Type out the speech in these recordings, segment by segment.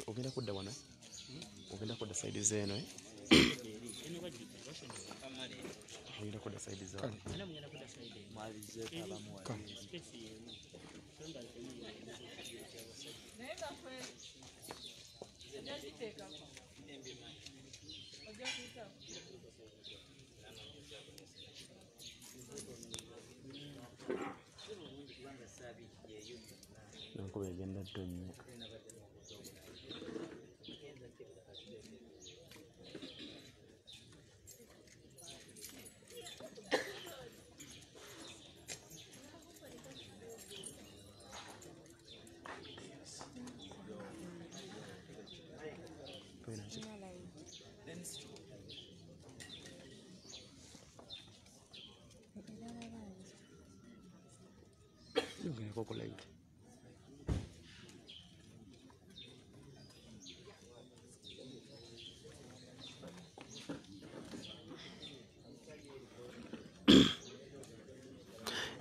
Ogenda kudda wano? Ogenda kudda side zeno eh? Ogenda kudda side zeno. Nkuba egenda ddonyo.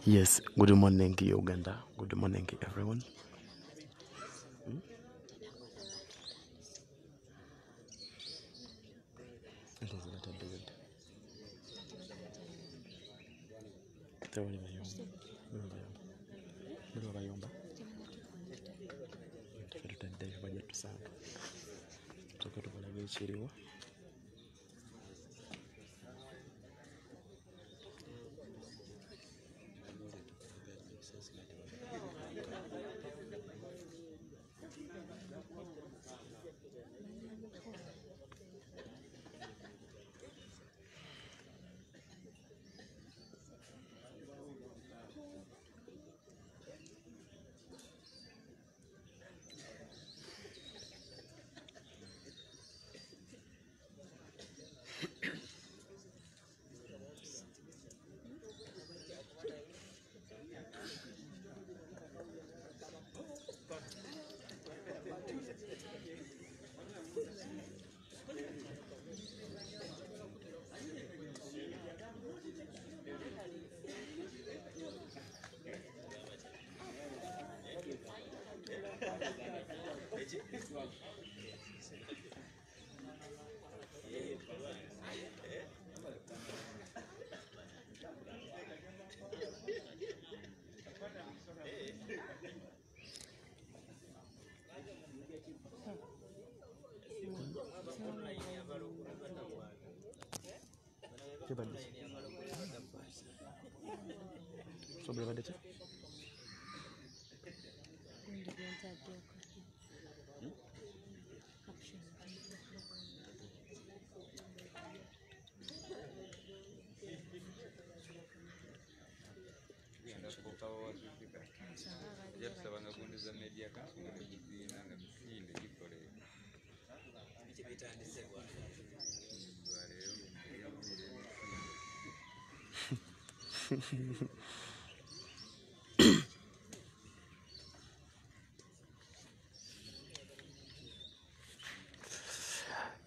Yes, good morning Uganda. Good morning everyone.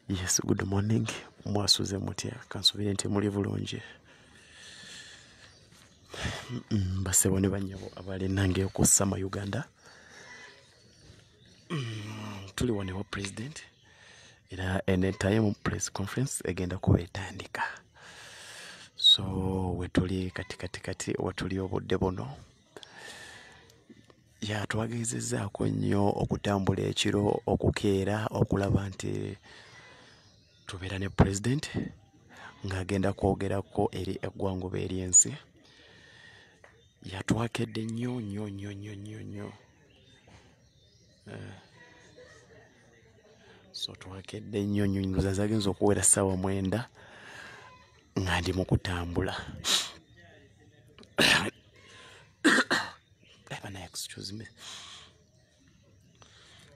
Yes, good morning. Mwasuze mutya? Kansubire nti muli bulungi. Basebo ne banyabo abali nange ku Sama Uganda. Tuli wanewo president era anytime press conference egenda kuba etandika. So wetuli kati watuli obudde buno ya twagezezzaako nnyo okutambula ekiro okukeera okulaba nti tubeera ne president ng'agenda kwogerako eri eggwanguba eryensi. Yatwakedde nnyo. So twakedde nnyo nzoza zagenza okuwera ssaawa 9 nga ndi mu kutambula. Excuse me.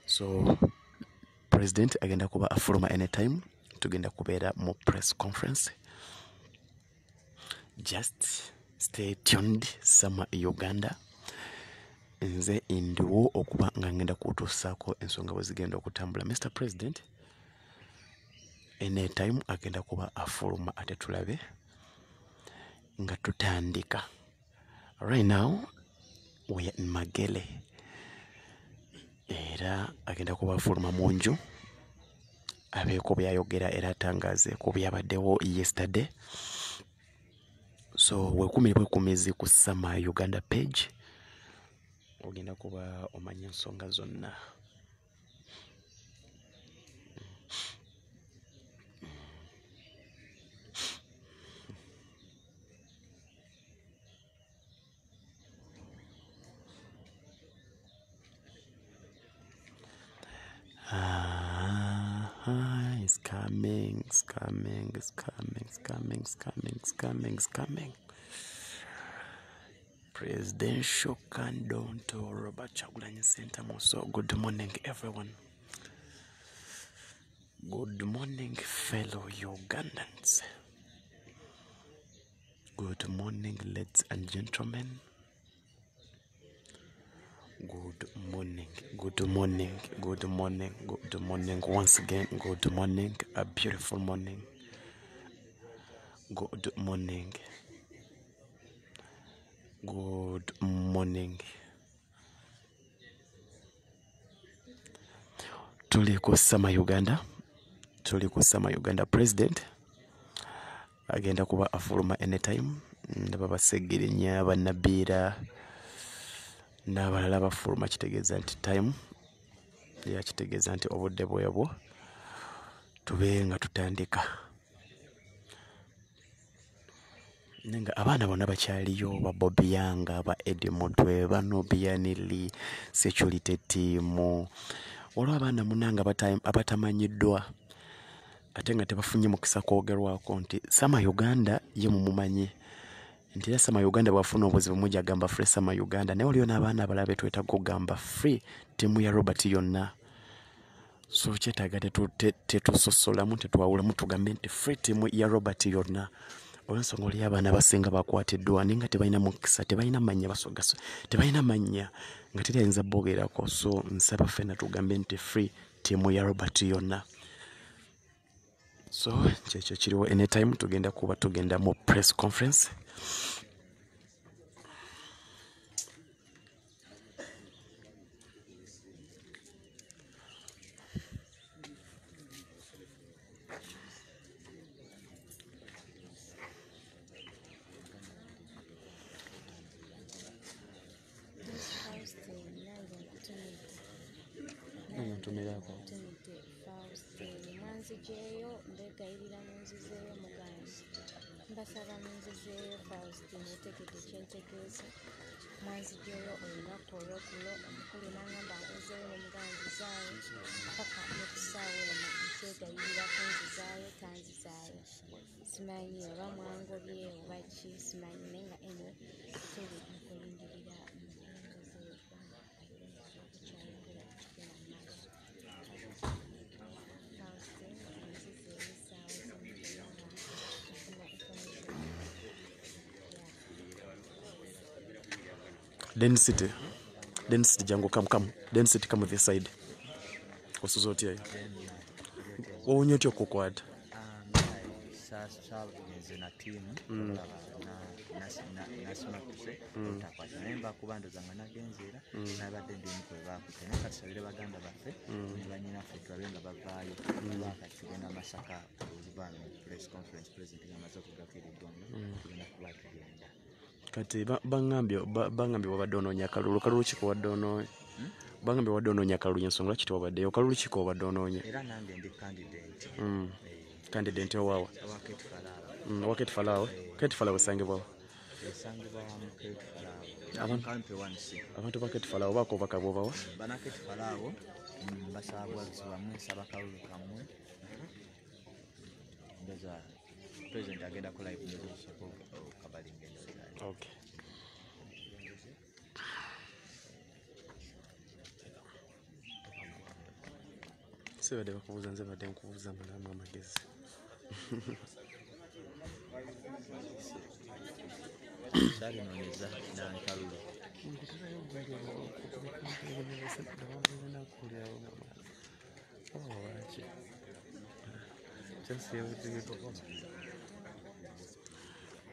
So president agenda kuba afuluma anytime. Tugenda kubeera mu press conference. Just stay tuned. Sama Uganda. Nze indiwo okuba nga ngenda kutuusaako ensonga bwe zigenda okutambula. Mr. President anytime agenda kuba afuluma ate tulabe nga tutandika Right now we are in Magele era agenda kubafuluma mu nju abeeko byayogera era atangaze ku byabaddewo yesterday. So wekumire bwekumizi ku Sama Uganda page ogenda kuba omanya ensonga zonna. It's coming, it's coming, it's coming, it's coming, it's coming, it's coming, it's coming. Presidential candidate Robert Chagulanyi Sentamu. So good morning, everyone. Good morning, fellow Ugandans. Good morning, ladies and gentlemen. Good morning, good morning, good morning, good morning. Once again, good morning, a beautiful morning. Good morning. Good morning. Tuli ku Sama Uganda. Tuli ku Sama Uganda. President agenda kuba afuluma anytime. Ndaba basegerinya bannabiira n'abalala bafuluma, kitegeeza nti time yakitegeeza nti obudde bwebwo tube nga tutandika. Nenga abaana bonna bakyaliyo, ba Bobi Wine, ba Eddie Mutwe, ba Nobianili, security team. Olwo abaana munanga abatamanyiddwa ate nga tebafunye mukisa kwogerwako nti Sama Uganda ye mumumanyi nti era Sama Uganda bwafuna obuzibu mujja gamba free Sama Uganda, naye waliyo n'abaana abalala betwetaaga kugamba free tiimu ya Robert yonna. So kyetaaga tetusosolamu, tetwawulamu, tugambe nti free tiimu ya Robert yonna. Olw'ensonga oli abaana abasinga bakwatiddwa naye nga tebalina mukisa, tebalina mannya basogaso, tebalina mannya nga teri ayinza bogerako. So nsaba ffenna tugambe nti free tiimu ya Robert yonna. So kyekyo kiriwo, anytime tugenda kuba tugenda mu press conference. Mwanzijeyo mbegayirira munzizeeyo muganzi mbasaba munzizeeyo Faustin etegedde kyentegeeza mwanzijeyo olunaku olweggulo omukulu n'angamba nzizeeyo ne muganzi zaayo paka ne ku ssaawa eno kyegayirira kunzizaayo tanzizaayo simanyi oba mwangobye oba ki simanyi naye nga eno tuli mu kulindirira Density Jango, come. Density, come with this side. Osuzoti ayo. Wonyo tyo kukwata. Sasa na timu nasimapise takwata nemba kubando zanga nagenzera nabadde ndi mukwe bakutene katisabire baganda baffe banyina ffe twabenga bavaayo bakatugenda Masaka olubano press conference president yamaze okugakira eddongo tugenda kuba tugenda kati bangambye wabadde onoonya kalulu kiko wadde onoonya bangambye wadde onoonya kalulu y'ensonga lwaki tewabaddeyo kalulu kiko wabadde onoonya era nange ndi candidate candidate owawa Waketi Falawo Keti Falawo esangibwawo abantu ba Keti Falawo baako obubaka bw'obawa bana Keti Falawo basaba bwagizi bamwe nsaba kalulu kamwe ndoza president agenda ku live negotiable kabalinga ensonga. Okay. Sibadde bakubuuza nze badde nkubuuza mulamu amagezi. Sali nonyeza na kalulu.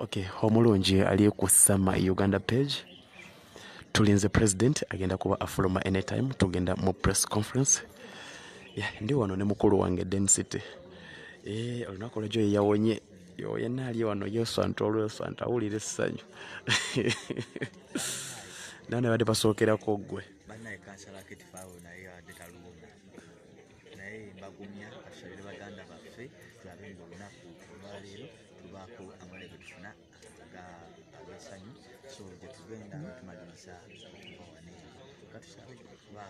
Okay, omulungi ali ku Sama Uganda page. Tulinze president agenda kuba afuluma anytime. Tugenda mu press conference. Ndi wano ne mukulu wange density. Olunaku lw'ejo yawonye. Yo yenna ali wano yoswanta olwoswanta awulira essanyu. Nane badde basookerako ggwe. Bannaye kansala ketifaawo naye abadde taluuma. Naye mbagumya basabire baganda baffe tulabe ng'olunaku olwaleero tubaako amalebe tufuna ag'essanyu. So gye tugenda tumaliriza okuva wano katusabe kuba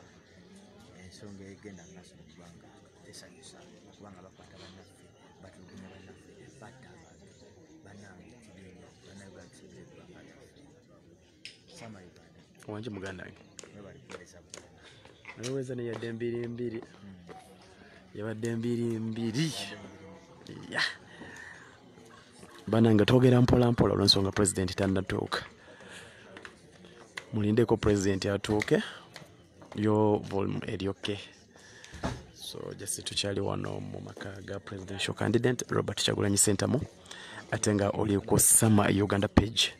ensonga egenda mu maaso mu ggwanga tesanyusa kubanga bakwata bannaffe batulugunya bannaffe batta abantu bannange kibiina bannayuganda tusobole eggwanga lyaffe. Sama Uganda Wanje muganda wange. nebalikuweereza bwana Nalowooza ne yadde mbiri. Yabadde mbiri. Banange twogera mpola olw'ensonga president tannatuuka. Mulindeko president atuuke yo volume eryoke. So just tukyali wano mu maka ga presidential candidate Robert Kyagulanyi Ssentamu ate nga oli ku Sama Uganda page.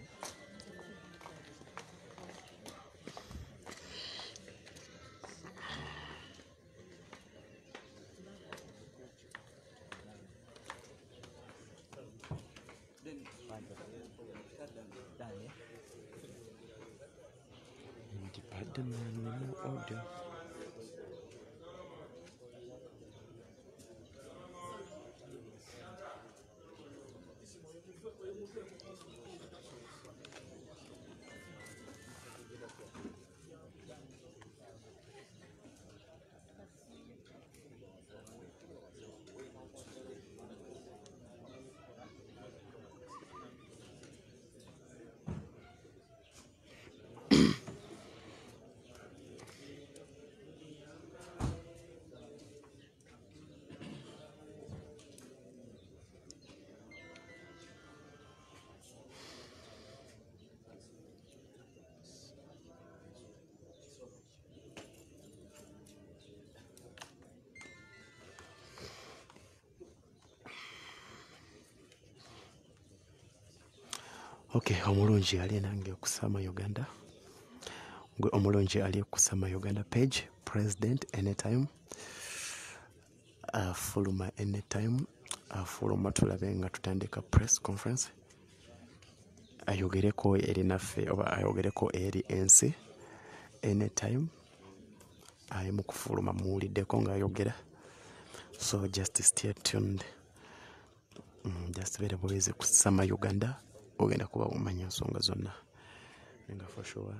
Okay, omulungi ali nange ku Sama Uganda. Gwe omulungi ali ku Sama Uganda page. President anytime. Fuluma anytime. Fuluma tulabe nga tutandika press conference. Ayogereko eri naffe oba ayogereko eri ensi. Anytime. Ali mu kufuluma muwuliddeko ng'ayogera. So just stay tuned. Just beera buwezi ku Sama Uganda. Ogenda kuba umanya nsonga zonna nga for sure.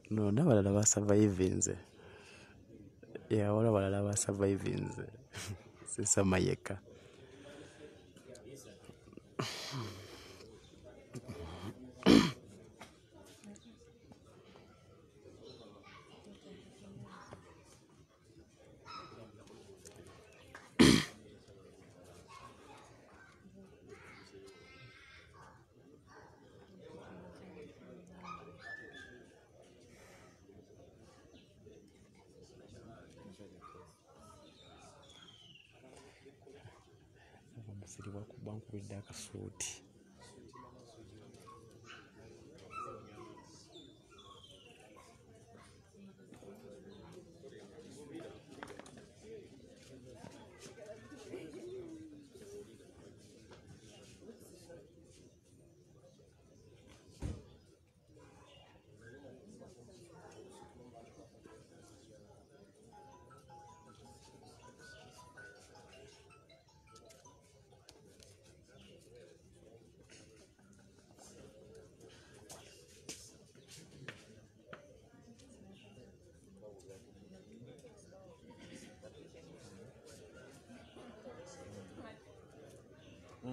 No, n'abalala basurvivinze. Wala balala basurvivinze. Si Sama yekka. Omusiri wakuba nkubidde akasuuti. A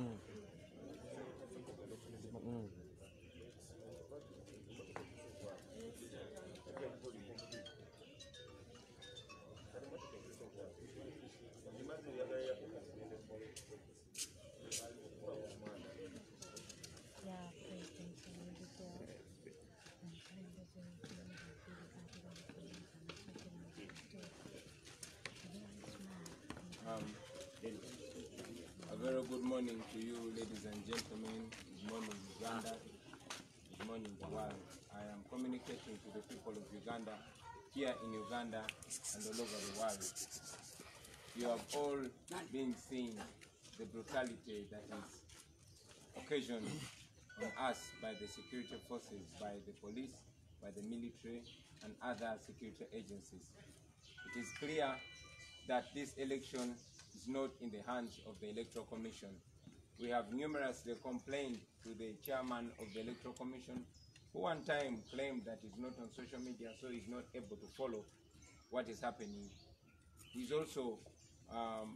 very good morning to you, ladies and gentlemen. Good morning, Uganda. Good morning, the world. I am communicating to the people of Uganda, here in Uganda and all over the world. You have all been seeing the brutality that is occasioned on us by the security forces, by the police, by the military, and other security agencies. It is clear that this election is not in the hands of the Electoral Commission. We have numerously complained to the chairman of the Electoral Commission, who one time claimed that he's not on social media, so he's not able to follow what is happening. He's also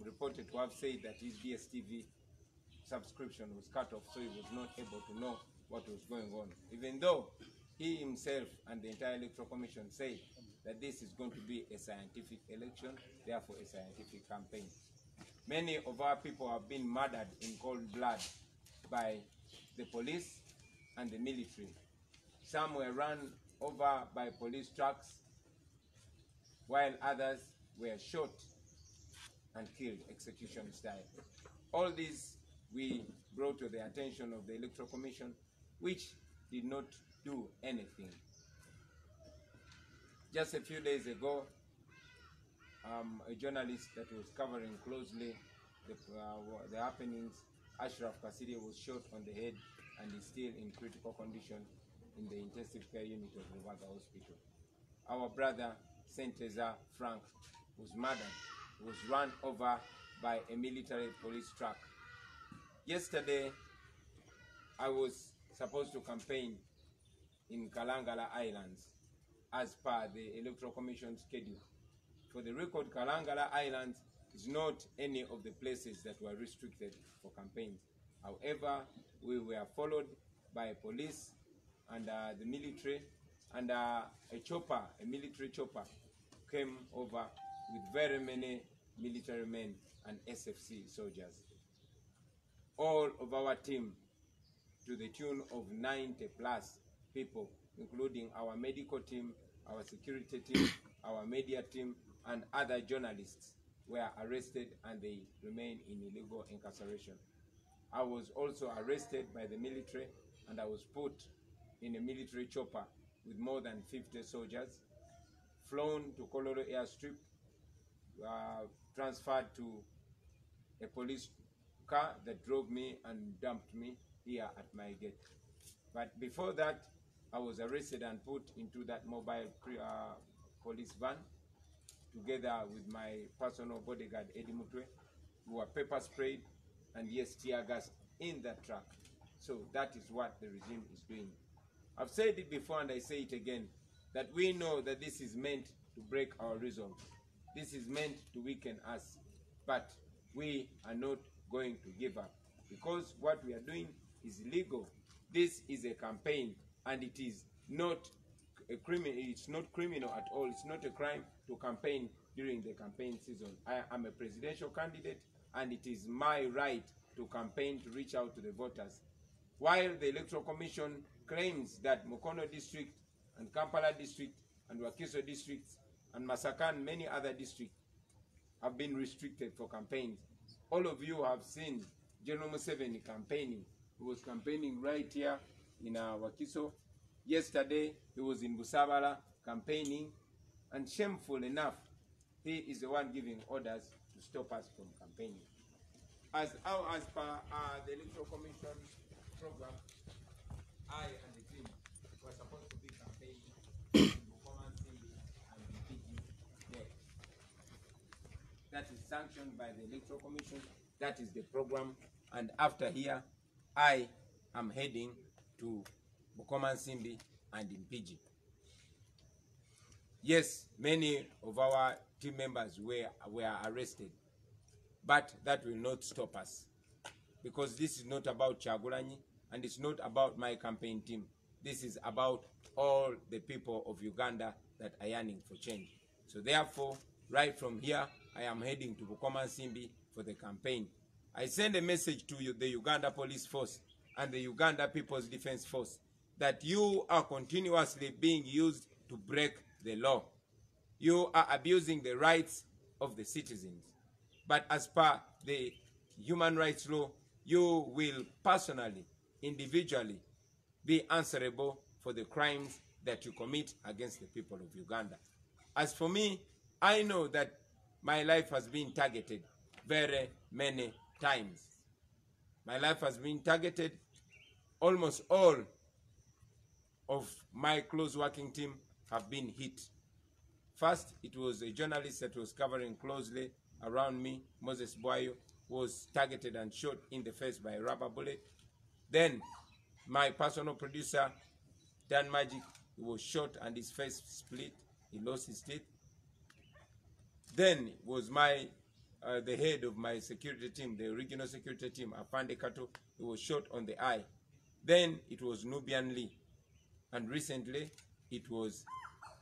reported to have said that his DSTV subscription was cut off, so he was not able to know what was going on, even though he himself and the entire Electoral Commission say that this is going to be a scientific election, therefore a scientific campaign. Many of our people have been murdered in cold blood by the police and the military. Some were run over by police trucks, while others were shot and killed execution style. All these we brought to the attention of the Electoral Commission, which did not do anything. Just a few days ago, a journalist that was covering closely the happenings, Ashraf Kasiri, was shot on the head and is still in critical condition in the intensive care unit of Ruwaga Hospital. Our brother, Saint Teresa Frank, was murdered, was run over by a military police truck. Yesterday, I was supposed to campaign in Kalangala Islands as per the Electoral Commission schedule. For the record, Kalangala Islands is not any of the places that were restricted for campaigns. However, we were followed by police and the military, and a military chopper came over with very many military men and SFC soldiers. All of our team, to the tune of 90 plus people, including our medical team, our security team, our media team, and other journalists, were arrested and they remain in illegal incarceration. I was also arrested by the military and I was put in a military chopper with more than 50 soldiers, flown to Colorado Airstrip, transferred to a police car that drove me and dumped me here at my gate. But before that, I was arrested and put into that mobile police van together with my personal bodyguard, Eddie Mutwe, who were pepper sprayed and yes, tear gas in that truck. So that is what the regime is doing. I've said it before and I say it again, that we know that this is meant to break our resolve. This is meant to weaken us, but we are not going to give up, because what we are doing is illegal. This is a campaign and it is not a criminal. It's not criminal at all. It's not a crime to campaign during the campaign season. I am a presidential candidate and it is my right to campaign, to reach out to the voters. While the Electoral Commission claims that Mukono district and Kampala district and Wakiso districts and Masaka and many other districts have been restricted for campaigns. All of you have seen General Museveni campaigning. He was campaigning right here in Wakiso. Yesterday, he was in Busabala campaigning, and shameful enough, he is the one giving orders to stop us from campaigning. As per the Electoral Commission program, I and the team were supposed to be campaigning in Bukoma City and Mpigi there. That is sanctioned by the Electoral Commission. That is the program. And after here, I am heading to Bukoma Nsimbi and Mpigi. Yes, many of our team members were arrested, but that will not stop us, because this is not about Chagulanyi and it's not about my campaign team. This is about all the people of Uganda that are yearning for change. So therefore, right from here, I am heading to Bukoma Simbi for the campaign. I send a message to you, the Uganda Police Force and the Uganda People's Defense Force, that you are continuously being used to break the law. You are abusing the rights of the citizens. But as per the human rights law, you will personally, individually, be answerable for the crimes that you commit against the people of Uganda. As for me, I know that my life has been targeted very many times. My life has been targeted. Almost all of my close working team have been hit. First, it was a journalist that was covering closely around me, Moses Boyo, was targeted and shot in the face by a rubber bullet. Then, my personal producer, Dan Magic, was shot and his face split. He lost his teeth. Then was the head of my security team, the regional security team, Afande Kato, who was shot on the eye. Then it was Nubian Lee. And recently, it was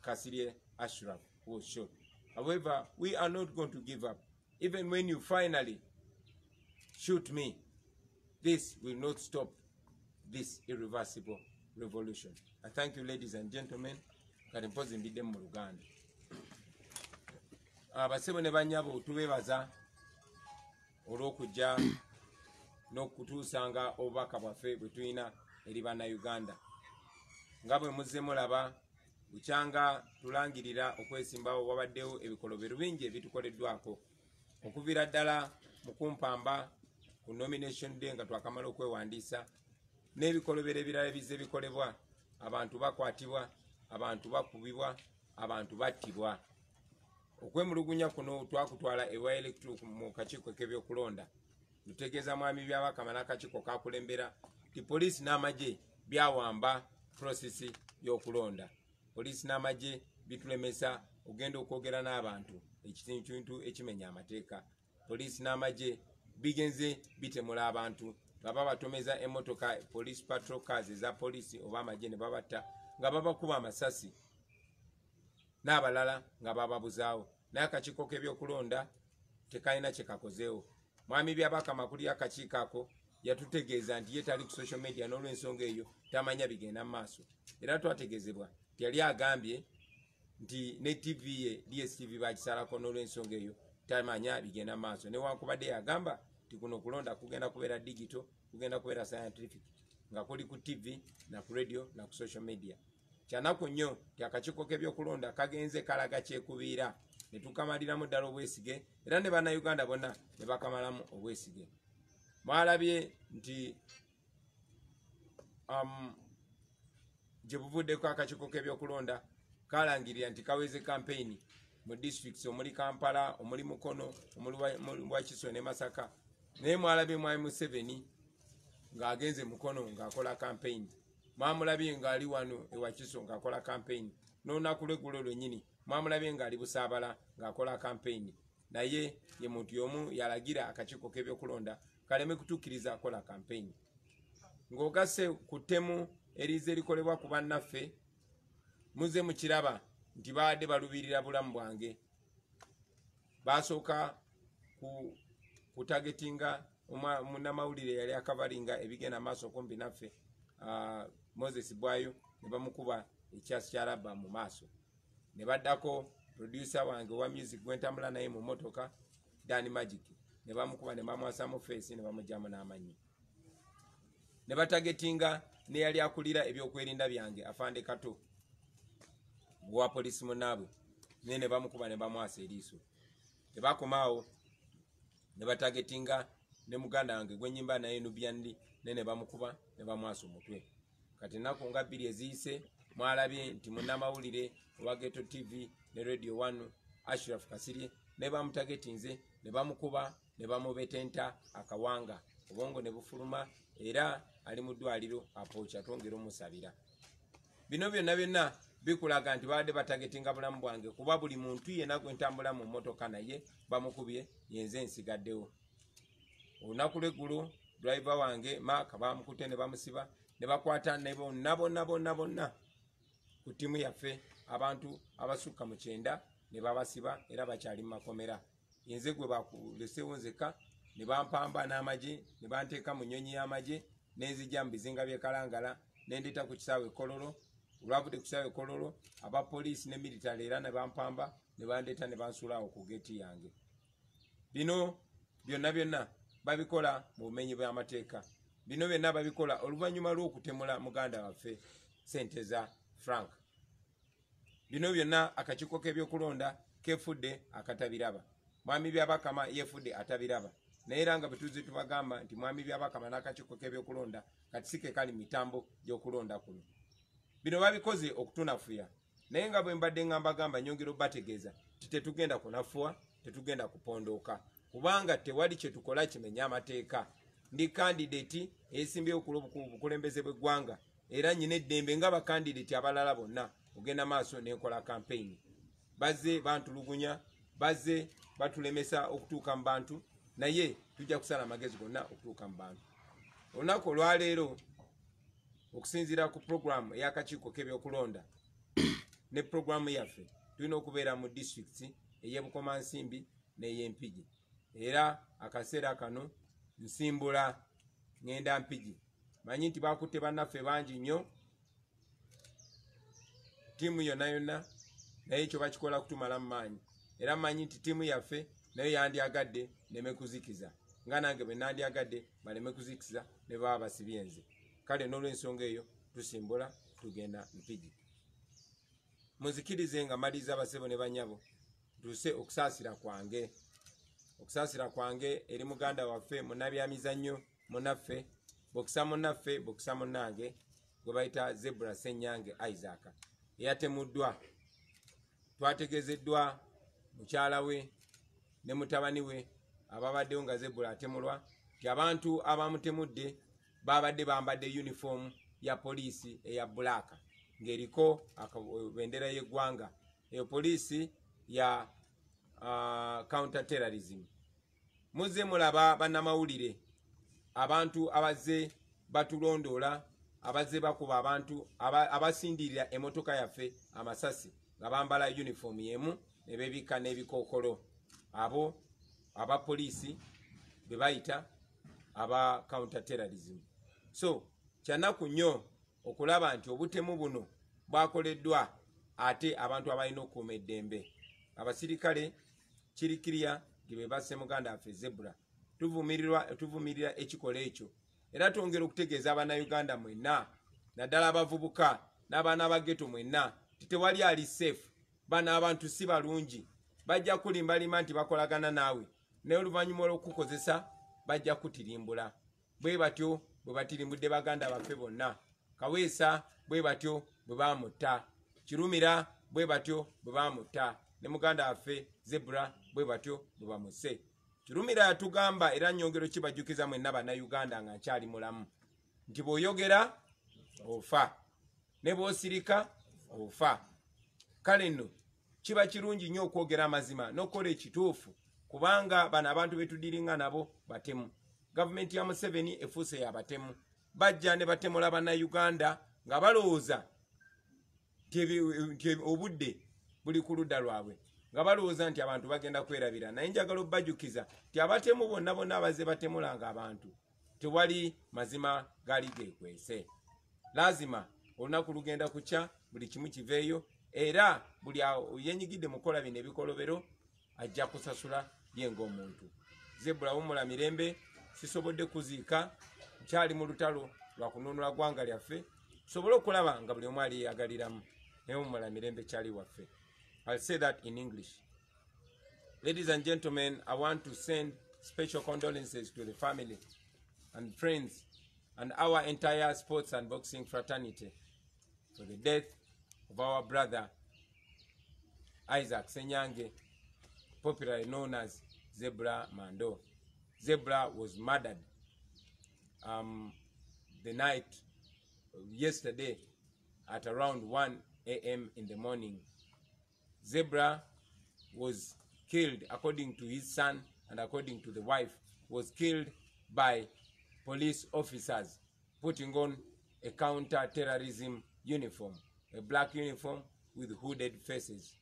Kasirye Ashraf who was shot. However, we are not going to give up. Even when you finally shoot me, this will not stop this irreversible revolution. I thank you, ladies and gentlemen. Karimpozi mbide mu Luganda. Abasebo ne banyabo tubebaza olw'okujja n'okutuusanga obubaka bwaffe bwe tulina eri Bannayuganda. Nga bwe muzze mulaba bukyanga tulangirira okwesimbawo wabaddewo ebikolobero bingi ebitukoleddwako okuviira ddala mu kumpamba ku nomination day nga twakamala okwewandiisa n'ebikolobero ebirala bizze bikolebwa. Abantu bakwatibwa, abantu bakubibwa, abantu battibwa. Okwemulugunya kuno twakutwala ewa electoral mu kakiiko k'ebyokulonda. Lutegeeza mwami byabakama n'akakiiko kakulembera ti poliisi n'amagye byawamba prosesi y'okulonda. Poliisi n'amagye bitulemesa ogenda okwogera n'abantu ekintu ekimenya amateeka. Poliisi n'amagye bigenze bitemula abantu nga babatomeza emmotoka police patrol cars eza poliisi oba amagye ne babatta nga babakuba amasasi n'abalala nga bababuzaawo. Naye akakiiko k'ebyokulonda tekalina kye kakozeewo. Mwami byabaka makulu y'akakiiko ako yatutegeeza nti ye tali ku social media n'olw'ensonga eyo tamanya bigenda mu maaso. Era twategeezebwa yali agambye nti ne TV ye DSTV bakisalako n'olw'ensonga eyo tamanya bigenda mu maaso. Newankubadde yagamba nti kuno okulonda kugenda kubeera digital, kugenda kubeera scientific, nga kuli ku TV na ku radio na ku social media. Kyanaku nnyo ti akakiiko k'ebyokulonda kagenze kalaga kyekubiira ne tukamaliramu ddala obwesige era ne Bannayuganda bonna ne bakamalamu obwesige. Mwalabye nti gye buvuddeko akakiiko k'ebyokulonda kalangirira nti kaweze campaign mu districts omuli Kampala, omuli Mukono, omuli Wakiso ne Masaka. Naye mwalabye mwami Museveni ng'agenze Mukono ng'akola campaign. Mwamulabye ng'ali wano e Wakiso ng'akola campaign. N'olunaku lw'eggulo lwennyini mwamulabye ng'ali Busaabala ng'akola campaign. Naye ye muntu y'omu yalagira akakiiko k'ebyokulonda kaleme kutuukiriza akola campaign. Ng'ogasse ku ttemu erize erikolebwa ku bannaffe, muze mukiraba nti baadde balubirira bulamu bwange. Basooka kutagetinga munnamawulire yali akavalinga ebigenda maaso kumpi naffe, Moses Bwayo, ne bamukuba ekyasi kyalaba mu maaso. Ne baddako producer wange wa music gwentambula naye mu motoka, Dan Magic, ne bamukuba ne bamwasamu face ne bamugyamu n'amanyi. Ne batagetinga ne yali akulira ebyokwerinda byange Afande Kato wa polisi munaabwe, ne bamukuba ne bamwasa eriiso. Ne bakomaawo ne batagetinga ne muganda wange gwenyimba naye Nubian ne bamukuba ne bamwasa omutwe. Kati ennaku nga 2 eziyise mwalabye nti munnamawulire owa Ghetto TV ne Radio 1 Ashraf Kasirye ne bamutagetinze ne bamukuba ne bamubetenta akawanga, obwongo ne bufuluma era ali mu ddwaliro apoocha, twongera omusabira. Bino byonna bikulaga nti baadde batagetinga bulamu bwange kuba buli muntu yenna gwe ntambula mu mmotoka naye bamukubye yenze nsigaddewo. Olunaku lw'eggulo driver wange Mark bamukute ne bamusiba ne bakwata ne bonna ku timu yaffe abantu abasukka mu 9 ne babasiba era bakyali mu makomera. Inze gwe bakulesewo nzeka ne bampamba n'amagye ne banteeka mu nnyonyi y'amagye nenzija mu bizinga by'e Kalangala ne ndeta ku kisaawe Kololo. Olwavudde ku kisaawe Kololo aba poliisi ne military era ne bampamba ne bandeeta ne bansuulawo ku geeti yange. Bino byonna babikola mu bumenyi bw'amateeka. Bino byonna babikola oluvannyuma lw'okutemula muganda waffe ssente za Frank. Bino byonna akakiiko k'ebyokulonda kefudde akatabiraba. Mwami Byabakama yefudde atabiraba. Naye era nga bwe tubagamba nti Mwami Byabakama n'akakiiko k'ebyokulonda kati si ke kali mitambo gy'okulonda kuno. Bino babikoze okutunafuya. Naye nga bwe mbadde ngambagamba nyongera bategeeza nti tetugenda kunafuwa, tetugenda kupondooka. Kubanga tewali kye tukola kimenya amateeka. Ndi kandidate esimbyewo ku bukulembeze bw'eggwanga era nyina eddembe nga bakandidate abalala bonna ogenda maaso n'enkola campaign. Bazze bantulugunya, bazze batulemesa okutuuka mu bantu, naye tujja kusala amagezi gonna okutuuka mu bantu. Olunaku olwaleero okusinziira ku programu ey'akakiiko k'ebyokulonda ne programu yaffe tulina okubeera mu districts ey'Ebukomansimbi n'ey'Empigi. Era akaseera kano nsimbula ngenda Mpigi. Manyi nti bakutte bannaffe bangi nnyo, tiimu yonna naye ekyo bakikola kutumala mu maanyi. Era manyi nti tiimu yaffe nayo yandyagadde neme kuzikiza nga nange bwe nandyagadde baleme kuzikiza ne baba basibye nze. Kale n'olw'ensonga eyo tusimbula tugenda Mpigi. Muzikirize nga maliza abasebo ne banyabo tuse okusaasira kwange. Okusaasira kwange eri muganda waffe munnabyamizannyo munaffe bokisa munaffe bokisa munnange gwe bayita Zebra Ssenyange Isaac eyatemuddwa. Twategezeddwa mukyala we ne mutabani we ababaddewo nga Zebra atemulwa nti abantu abamutemudde babadde bambadde uniform ya poliisi eya black ng'eriko bendera y'eggwanga. Eyo poliisi ya counter terrorism. Muze mulaba bannamawulire abantu abazze batulondoola, abazze bakuba abantu abasindirira emotoka yaffe amasasi nga bambala uniform yemu ne beebika n'ebikookolo. Abo aba poliisi be bayita aba counter terrorism. So kyanaku nnyo okulaba nti obutemu buno bwakoleddwa ate abantu abalina okukuuma eddembe. Abasirikale kirikirya nti be basse muganda waffe Zebra. Tuvumirira ekikola ekyo era twongera okutegeeza Abannayuganda mwenna naddala abavubuka n'abaana ba ghetto mwenna nti tewali ali safe. Bano abantu si balungi, bajja kulimbalima nti bakolagana naawe naye oluvannyuma olw'okukozesa bajja kutirimbula. Bwe batyo bwe batirimbudde baganda baffe bonna. Kaweesa bwe batyo bwe baamutta. Kirumira bwe batyo bwe baamutta. Ne muganda waffe Zebra bwe batyo bwe bamuse. Kirumira yatugamba era nnyongero kibajjukiza mwenna Bannayuganda nga nkyali mulamu nti bw'oyogera ofa ne bw'osirika ofa. Kale nno kiba kirungi nnyo okwogera amazima n'okukola ekituufu kubanga bano abantu betudiringa nabo batemu. Gavumenti ya Museveni efuuse yabatemu. Bajja ne batemula Bannayuganda nga balowooza nti obudde buli ku ludda lwabwe, nga balowooza nti abantu bagenda kwerabira. Naye njagala obbajjukiza nti abatemu bonna abazze batemulanga abantu tewali mazima gaali geekwese. Lazima olunaku lugenda kukya buli kimu kiveeyo era buli yenyigidde mukola bino ebikolobero ajja kusasula ye ng'omuntu. Zebra wumula mirembe, sisobodde kuziika, nkyali mu lutalo lwa kununula ggwanga lyaffe, tusobole okulaba nga buli omu ali yeyagaliramu naye wumula mirembe kyali waffe. I'll say that in English. Ladies and gentlemen, I want to send special condolences to the family and friends and our entire sports and boxing fraternity for the death of our brother Isaac Ssenyange, popularly known as Zebra Mando. Zebra was murdered the night yesterday at around 1 a.m. in the morning. Zebra was killed, according to his son and according to the wife, was killed by police officers putting on a counter-terrorism uniform, a black uniform with hooded faces.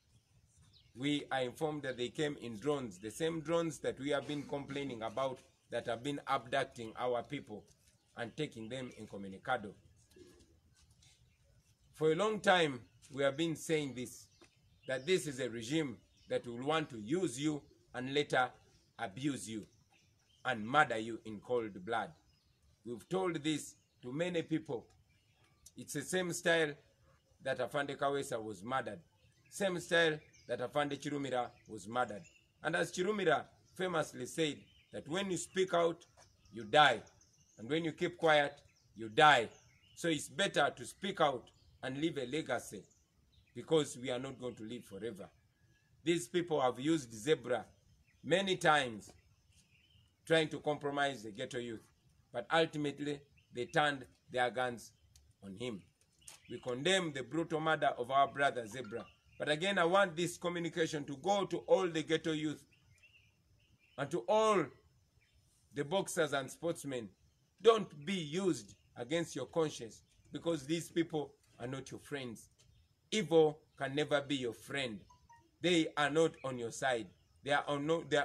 We are informed that they came in drones, the same drones that we have been complaining about that have been abducting our people and taking them incommunicado. For a long time, we have been saying this, that this is a regime that will want to use you and later abuse you and murder you in cold blood. We've told this to many people. It's the same style that Afande Kawesa was murdered. Same style that Afande Chirumira was murdered. And as Chirumira famously said, that when you speak out, you die. And when you keep quiet, you die. So it's better to speak out and leave a legacy, because we are not going to live forever. These people have used Zebra many times trying to compromise the ghetto youth, but ultimately they turned their guns on him. We condemn the brutal murder of our brother Zebra. But again, I want this communication to go to all the ghetto youth and to all the boxers and sportsmen. Don't be used against your conscience, because these people are not your friends. Evil can never be your friend. They are not on your side. They are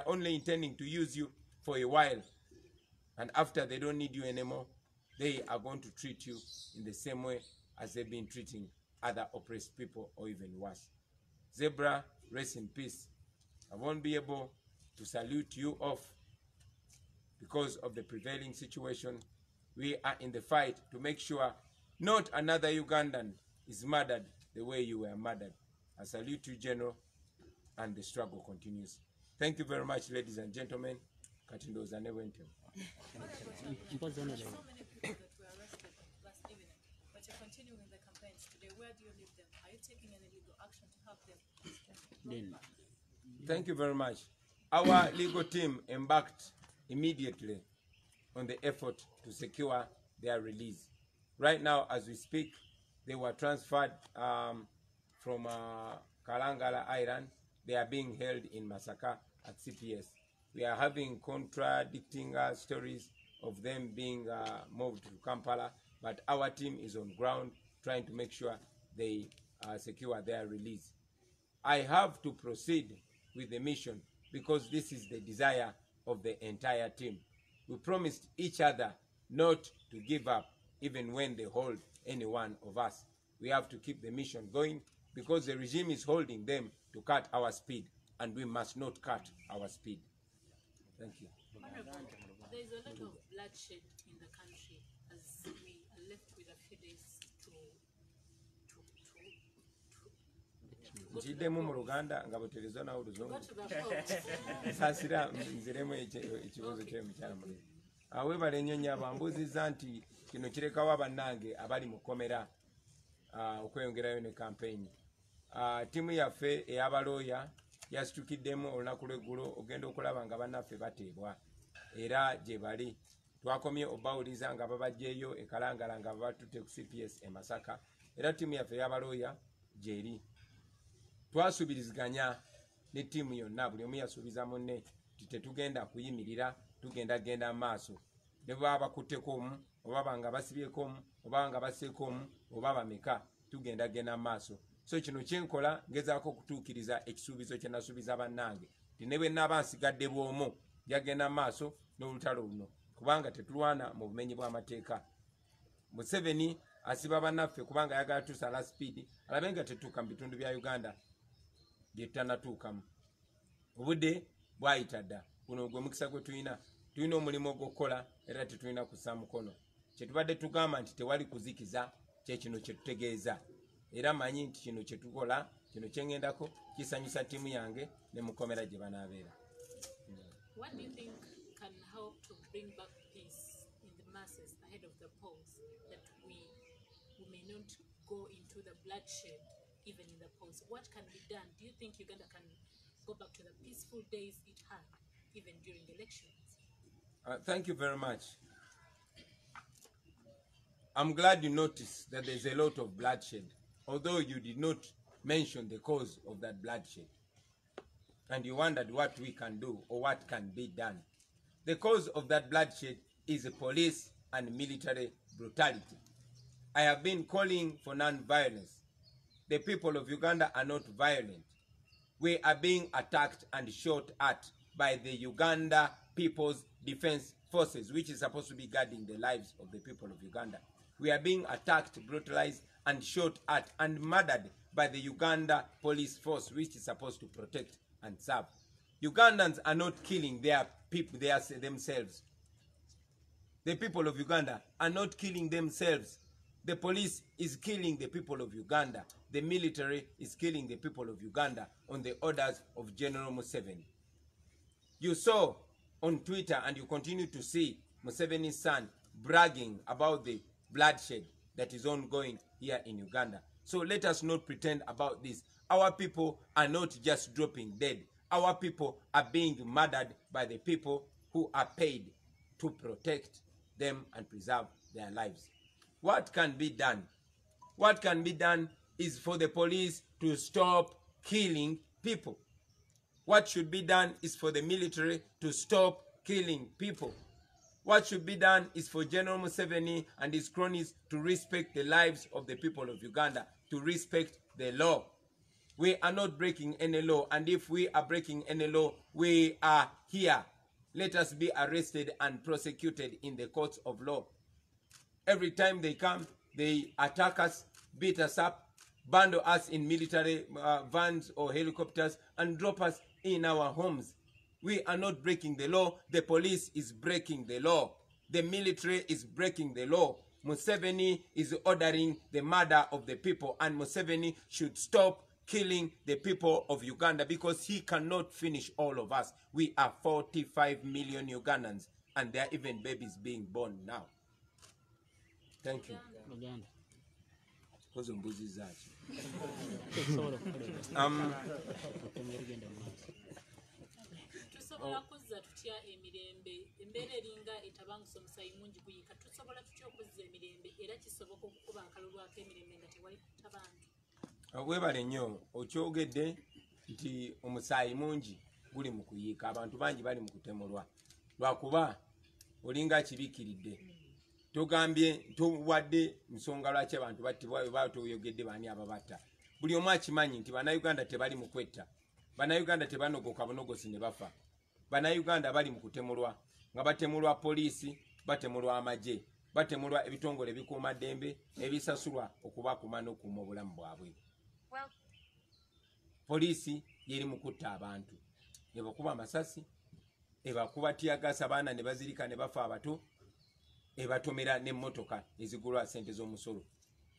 only intending to use you for a while. And after they don't need you anymore, they are going to treat you in the same way as they've been treating other oppressed people, or even worse. Zebra, rest in peace. I won't be able to salute you off because of the prevailing situation. We are in the fight to make sure not another Ugandan is murdered the way you were murdered. I salute you, General, and the struggle continues. Thank you very much, ladies and gentlemen. Katindoza Newente. So many people that were arrested last evening, but you're continuing the campaigns today. Where do you leave them? Are you taking any legal action to help them? Thank you very much. Our legal team embarked immediately on the effort to secure their release. Right now, as we speak, they were transferred from Kalangala Island. They are being held in Masaka at CPS. We are having contradicting stories of them being moved to Kampala, but our team is on ground trying to make sure they secure their release. I have to proceed with the mission because this is the desire of the entire team. We promised each other not to give up even when they hold any one of us. We have to keep the mission going because the regime is holding them to cut our speed, and we must not cut our speed. Thank you. Honorable, there is a lot of bloodshed in the country as we are left with a few days to Njiddemu mu Luganda nga buterezo nawo Luzungu. go to the polls. Sasira nziremu ekibuuzo ky'omukyala mulimi. Weebale nnyo nnyo abambuuzizza nti kino kirekawo bannange abali mu kkomera okweyongerayo ne kampeyini. Ttiimu yaffe ey'abalooya yasitukiddemu olunaku lw'eggulo ogenda okulaba nga bannaffe bateebwa era gye bali. Twakomye obbawuliza nga babagyeyo e Kalangala nga babatutte ku CPS e Masaka, era ttiimu yaffe ey'abalooya gy'eri. Twasuubiriziganya ne ttiimu yonna, buli omu yasuubiza munne nti tetugenda kuyimirira, tugenda genda mu maaso. Ne baba bakutteko omu, oba banga basibyeko omu, oba nga basseeko omu, oba bameka, tugenda genda mu maaso. So kino kyenkola ngezaako okutuukiriza ekisuubizo kye nasuubiza bannange nti ne bwe nnaaba nsigadde bw'omu jagenda mu maaso n'olutalo luno, kubanga tetulwana mu bumenyi bw'amateeka. Museveni asiba bannaffe kubanga ayagala tusala sipiidi, alabe nga tetuuka mu bitundu bya Uganda bye tutanatuukamu. Obudde bwayita dda, guno gwe mukisa gwe tulina omulimu ogw'okukola era tetulina kussa mukono. Kye tubadde tugamba nti tewali kuzikiza kye kino kye tutegeeza, era manyi nti kino kye tukola, kino kye ŋŋendako kisanyusa ttiimu yange ne mu kkomera gye banaabeera. What do you think can help to bring back peace in the masses ahead of the polls, that we may not go into the bloodshed even in the polls? What can be done? Do you think Uganda can go back to the peaceful days it had even during elections? Thank you very much. I'm glad you noticed that there's a lot of bloodshed, although you did not mention the cause of that bloodshed. And you wondered what we can do or what can be done. The cause of that bloodshed is the police and military brutality. I have been calling for non-violence. The people of Uganda are not violent. We are being attacked and shot at by the Uganda People's Defense Forces, which is supposed to be guarding the lives of the people of Uganda. We are being attacked, brutalized, and shot at and murdered by the Uganda Police Force, which is supposed to protect and serve. Ugandans are not killing their people, themselves. The people of Uganda are not killing themselves. The police is killing the people of Uganda. The military is killing the people of Uganda on the orders of General Museveni. You saw on Twitter, and you continue to see Museveni's son bragging about the bloodshed that is ongoing here in Uganda. So let us not pretend about this. Our people are not just dropping dead. Our people are being murdered by the people who are paid to protect them and preserve their lives. What can be done? What can be done is for the police to stop killing people. What should be done is for the military to stop killing people. What should be done is for General Museveni and his cronies to respect the lives of the people of Uganda, to respect the law. We are not breaking any law, and if we are breaking any law, we are here. Let us be arrested and prosecuted in the courts of law. Every time they come, they attack us, beat us up, bundle us in military vans or helicopters, and drop us in our homes. We are not breaking the law. The police is breaking the law. The military is breaking the law. Museveni is ordering the murder of the people, and Museveni should stop killing the people of Uganda because he cannot finish all of us. We are 45 million Ugandans, and there are even babies being born now. Thank you. Tusobola kuzza tutya emirembe embeera eringa etabangusa omusaayi mungi guyika tusobola tutya okuzza emirembe era kisoboka okukuba akalulwako emirembe nga tewali kutta bantu. Weebale nnyo okyogedde nti omusaayi mungi guli mu kuyiika, abantu bangi bali mu kutemulwa lwakuba olinga kibikiridde. Togambye tuwadde nsonga lwaki abantu battibwa bwe toyogedde baani ababatta. Buli omu akimanyi nti bannayuganda tebali mu kwetta, bannayuganda tebanogoka bunogosi ne bafa. Bannayuganda bali mu kutemulwa, nga batemulwa poliisi, batemulwa amagye, batemulwa ebitongole ebikuuma ddembe ebisasulwa okubakuuma n'okuuma obulamu bwabwe. Poliisi yeri mu kutta abantu, ebakuba amasasi, ebakuba tiyagasa abaana ne bazirika ne bafa abato, ebatomera n'emmotoka ezigulwa ssente z'omusolo.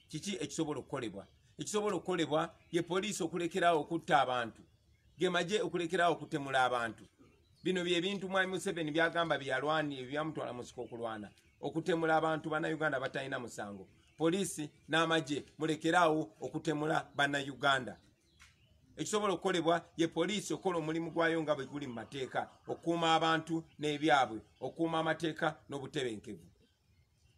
Kiki ekisobola okukolebwa? Ekisobola okukolebwa ye poliisi okulekerawo okutta abantu, ge magye okulekerawo okutemula abantu. Bino bye bintu Mwami Museveni byagamba byalwani ebyamutwala mu nsiko okulwana, okutemula abantu bannayuganda batalina musango. Poliisi n'amagye mulekerawo okutemula bannayuganda. Ekisobola okukolebwa ye poliisi okola omulimu gwayo nga bwe guli mu mateeka, okukuuma abantu n'ebyabwe, okukuuma amateeka n'obutebenkevu.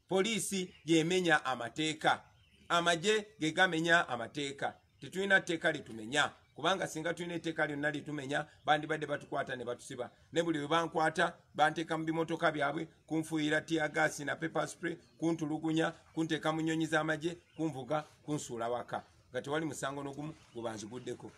Poliisi yemenya amateeka, amagye ge gamenya amateeka. Tetulina tteeka litumenya, kubanga singa tulina etteeka lyonna litumenya bandibadde batukwata ne batusiba. Ne buli bwe bankwata banteeka mu bimotoka byabwe, kunfuuyira tiyagaasi na pepper spray, kuntulugunya, kunteeka mu nnyonyi z'amagye, kunvuga, kunsuula waka nga tewali musango n'ogumu gwe banziguddeko.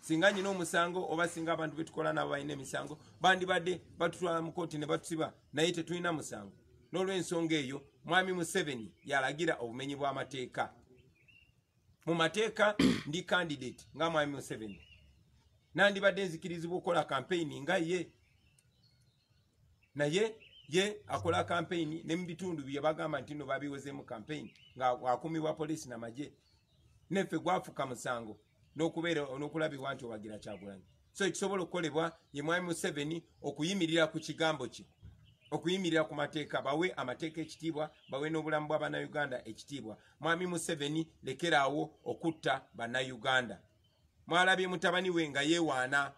Singa nyina omusango oba singa abantu betukola nabo balina emisango bandibadde batutwala mu kooti ne batusiba, naye tetulina musango. N'olw'ensonga eyo Mwami Museveni yalagira obumenyi bw'amateeka. Mu mateeka ndi candidate nga Mwami Museveni, nandibadde nzikirizibwa okukola campaign nga ye, naye ye akola campaign ne mu bitundu bye bagamba nti no babiwezeemu campaign nga wakuumibwa poliisi n'amagye, neffe gwafuka musango n'okulabibwa nti owagira Kyagulanyi. So ekisobola okukolebwa ye Mwami Museveni okuyimirira ku kigambo kye, okuyimirira ku mateeka, bawe amateeka ekitiibwa, bawe n'obulamu bwa bannayuganda ekitiibwa. Mwami Museveni lekeraawo okutta bannayuganda. Mwalabye mutabani we nga yeewaana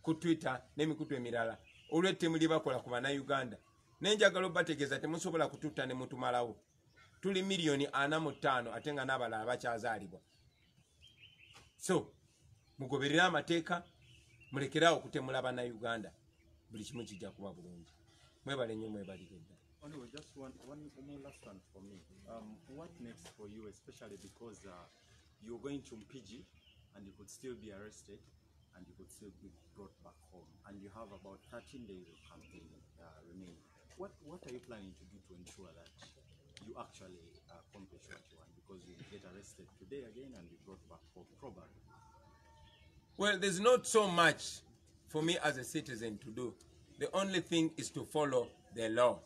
ku Twitter n'emikutu emirala olw'ettemu lye bakola ku bannayuganda. Nenjagala obbategeeza temusobola kututta ne mutumalawo. Tuli miliyoni 45 ate nga n'abalala bakyazaalibwa. So mugoberere amateeka, mulekeraawo okutemula bannayuganda, buli kimu kijja kuba bulungi. Mwebale nnyo, mwebalire ddala. Anyway, just one more last one for me. What next for you, especially because you're going to Mpigi and you could still be arrested and you could still be brought back home, and you have about 13 days of campaign remaining. What are you planning to do to ensure that you actually accomplish what you want? Because you get arrested today again and be brought back home, probably. Well, there's not so much for me as a citizen to do. The only thing is to follow the law.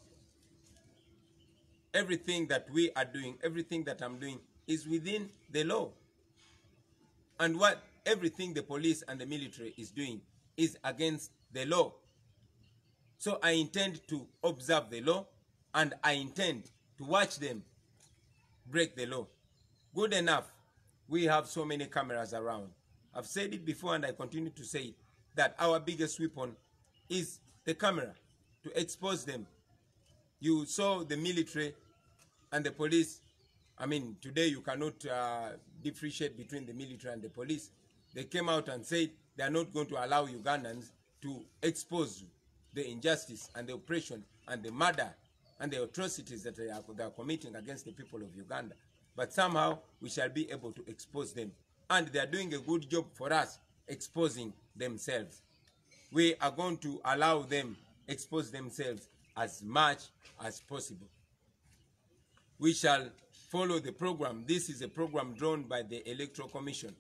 Everything that we are doing, everything that I'm doing is within the law. And everything the police and the military is doing is against the law. So I intend to observe the law, and I intend to watch them break the law. Good enough, we have so many cameras around. I've said it before and I continue to say it, that our biggest weapon is the camera, to expose them. You saw the military and the police. I mean, today you cannot differentiate between the military and the police. They came out and said they are not going to allow Ugandans to expose the injustice and the oppression and the murder and the atrocities that they are committing against the people of Uganda. But somehow we shall be able to expose them. And they are doing a good job for us exposing themselves. We are going to allow them expose themselves as much as possible. We shall follow the program. This is a program drawn by the Electoral Commission.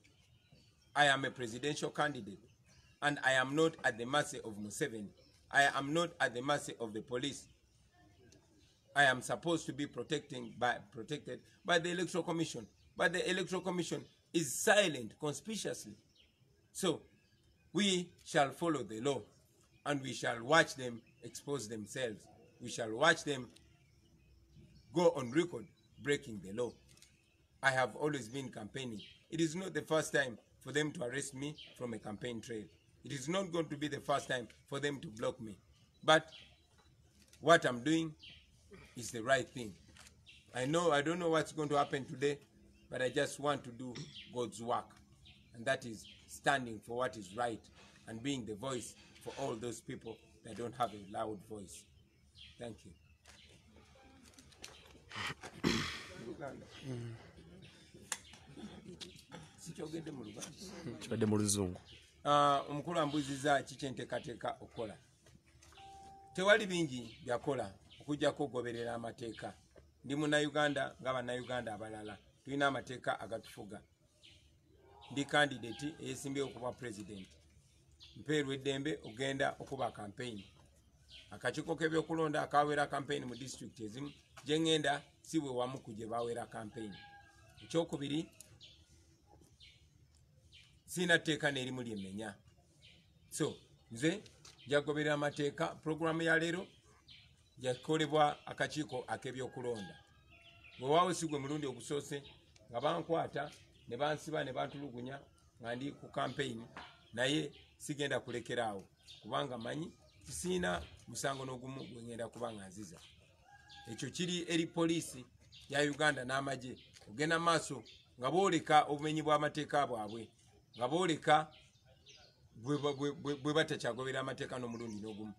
I am a presidential candidate, and I am not at the mercy of Museveni. I am not at the mercy of the police. I am supposed to be protected by the Electoral Commission. But the Electoral Commission is silent conspicuously. So we shall follow the law, and we shall watch them expose themselves. We shall watch them go on record breaking the law. I have always been campaigning. It is not the first time for them to arrest me from a campaign trail. It is not going to be the first time for them to block me. But what I'm doing is the right thing. I don't know what's going to happen today, but I just want to do God's work. And that is standing for what is right and being the voice for all those people that don't have a loud voice. Thank you. Omukulu ambuuziza kiki enteekateeka okukola. Tewali bingi byakola okujjako okugoberera amateeka. Ndi munnayuganda ng'abannayuganda abalala. Tulina amateeka agatufuga. Ndi kandidate eyeesimbyewo okuba president. Mpeerwa eddembe ogenda okuba campaign. Akakiiko k'ebyokulonda akawera campaign mu district ezimu gye ngenda si bwe wamu ku gye bawera campaign. Ekyokubiri, sina tteeka n'erimu lyemmenya. So nze njagoberera amateeka. Programu ya leero yakolebwa akakiiko ak'ebyokulonda. Bwe waawo si gwe mulundi ogusoose nga bankwata ne bansiba ne bantulugunya nga ndi ku campaign, naye sigenda kulekeraawo kubanga manyi sisiina musango n'ogumu gwe ngenda kuba nga nziza. Ekyo kiri eri poliisi ya Uganda n'amagye ogenda maaso nga booleka obumenyi bw'amateeka bwabwe, nga booleka bwe batakyagobera amateeka n'omulundi n'ogumu.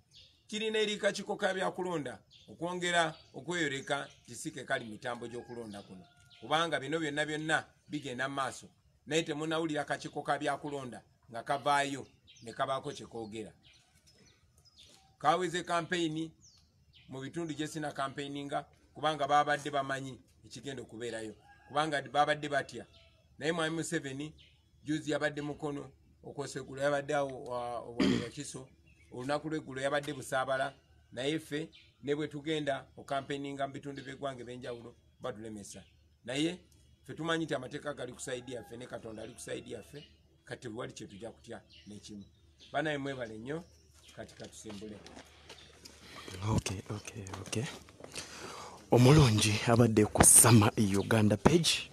Kirina eri kakiiko ka byakulonda okwongera okweyoleka kisike kali mitambo gy'okulonda kuno, kubanga bino byonna bigenda maaso, naye temunawulira akakiiko ka byakulonda nga kavaayo ne kabaako kye koogera. Kaweze campaign mu bitundu gye sina campaigninga kubanga babadde bamanyi ekigenda okubeerayo, kubanga babadde batya. Naye Mwami Museveni juzi yabadde mukono okwosegula, yabadde awo Wakiso, olunaku lw'eggulo yabadde Busaabala, naye ffe ne bwe tugenda okampaininga mu bitundu by'eggwanga ebyenjawulo badulemesa. Naye ffe tumanyi nti amateeka gali kusaidia ffe ne Katonda ali kusaidia ffe, kati wali kye tujja kutya n'ekimu. Banaye mwebale nnyo, kati katusimbule. Okay. Omulungi abadde ku Sama Uganda page.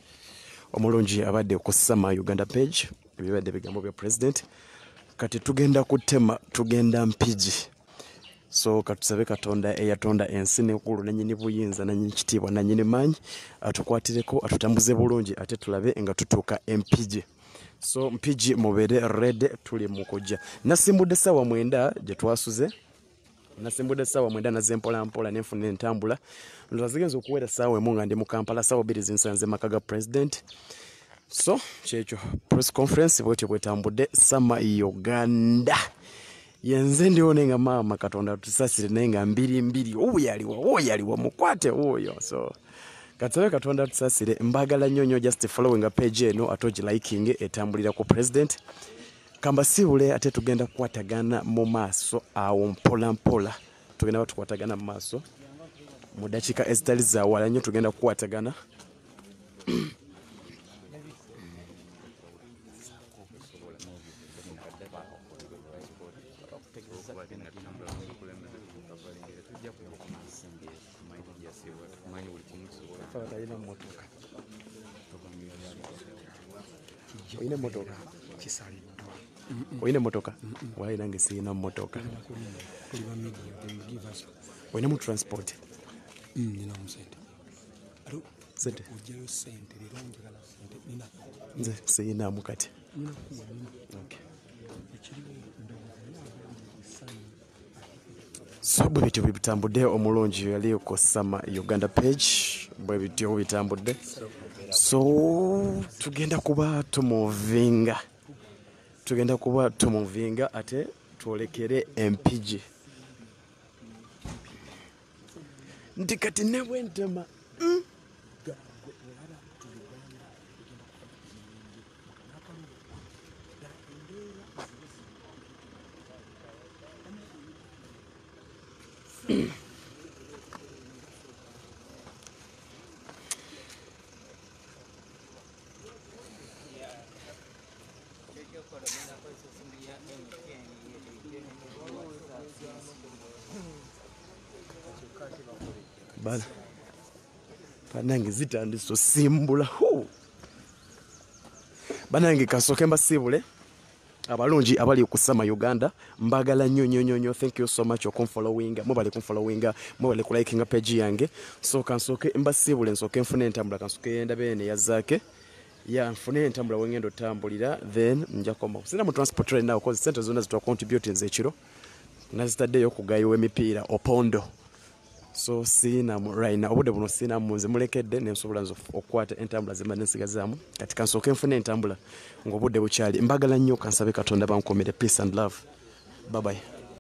Omulungi abadde ku Sama Uganda page. Ebibadde bigambo bya president. Kati tugenda kutema, tugenda Mpigi. So katusabe Katonda eyatonda ensi n'eggulu nannyini buyinza nannyini kitiibwa nannyini maanyi atukwatireko atutambuze bulungi ate tulabe nga tutuuka Mpigi. So Mpigi mubeere red tuli mu kujja. Nasimbudde ssaawa 9 gye twasuze. Nasimbudde ssaawa 9 nazempola mpola nenfuna entambula ndowooza zigenza okuwera ssaawa emu nga ndi mu Kampala ssaawa 2 zinsanze maka ga president. So kyekyo press conference bwetyo bwetambudde Sama Uganda. Yenze ndiwo nenga maama Katonda tusasire naye nga mbiri oyo mukwate oyo. So katsabe Katonda tusasire mbagala nnyo just following a page eno atoji liking etambulira ku president. Kamba sibule ate tugenda kukwatagana mu maaso awo mpola tugenda tukwatagana mu maaso mu dakika ezitali za wala nnyo tugenda kukwatagana. Oyine motoka wayi nange siyina motoka oyina mu transport sente nze siyinamu kati. So bwe bityo bitambudde omulungi yali ku Sama Uganda page bwe bityo bitambudde. So tugenda kuba tumuvinga ate twolekere empigi nti kati ne bwentema banange zitandise osimbula banange kasooke mbasiibule abalungi abali ku Sama Uganda mbagala nnyo. Thank you so much okunfollowinga mubali kunfollowinga mubali ku likinga page yange. So kansooke mbasiibule nsooke nfune entambula kansooke ndabe ene yazaake nfune entambula wengendo tambulira then nja koma sina mu transport right now because center zona zitwa contributing zekiro nazitaddeyo kugayiwa emipiira opondo. So sina right now obudde buno sina munze mulekedde nensobola nzo okwata entambula zema nensigazaamu kati kansooke nfune entambula ng'obudde bukyali mbagala nnyo kansabe Katonda bankomere. Peace and love. Bye bye.